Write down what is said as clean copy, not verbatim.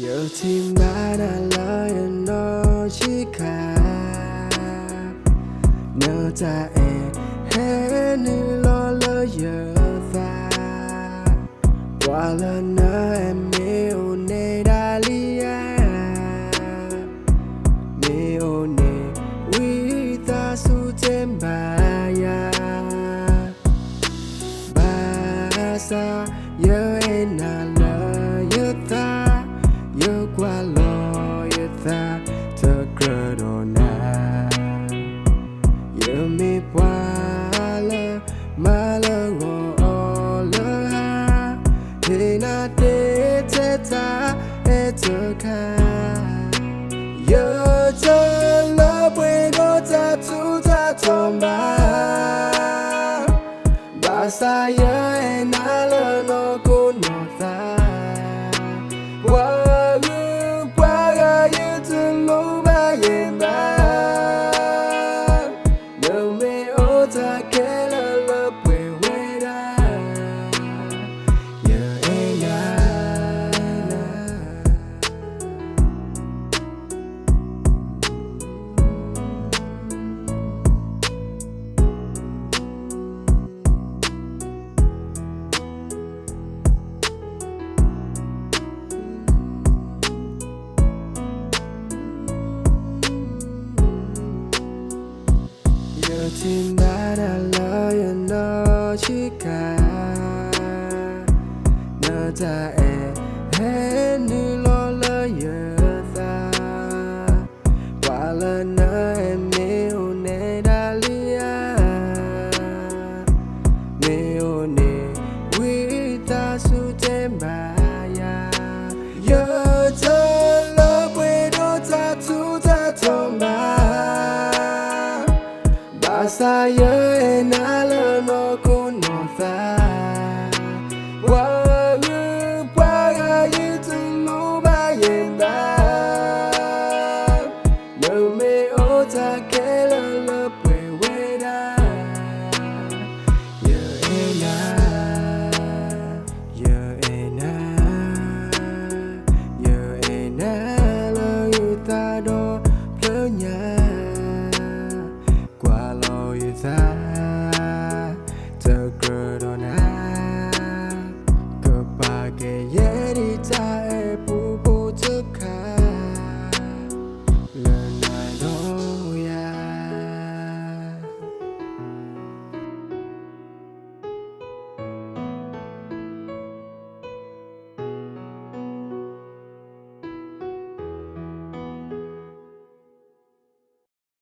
Giờ thì ba đã lời nó chỉ cả nỡ ta hết như lo lỡ giờ ta qua lần nữa em yêu nè đã lia yêu nè quý ta su thêm bà ya ba sa giờ em là lỡ giờ ta giờ qua lo giờ ta thật cờ đồ na giờ mi qua lỡ mà lỡ ngõ lỡ ha thì na để thế ta để thơ ca giờ cho lỡ quên đó ta tu ta thòng ba sa giờ em na lỡ nó cũng nó ta qua thì ba đã lời nó chỉ cả nỡ ta hết như lo lỡ giờ ta qua lần nữa em yêu nè đã lia yêu nè quý ta su thêm bà ya giờ cho lỡ quên đó ta tu ta thòng sa giờ em na lỡ nó cũng nó ta qua ngư qua như từng lúc ba yên ba nở mê ô ta kể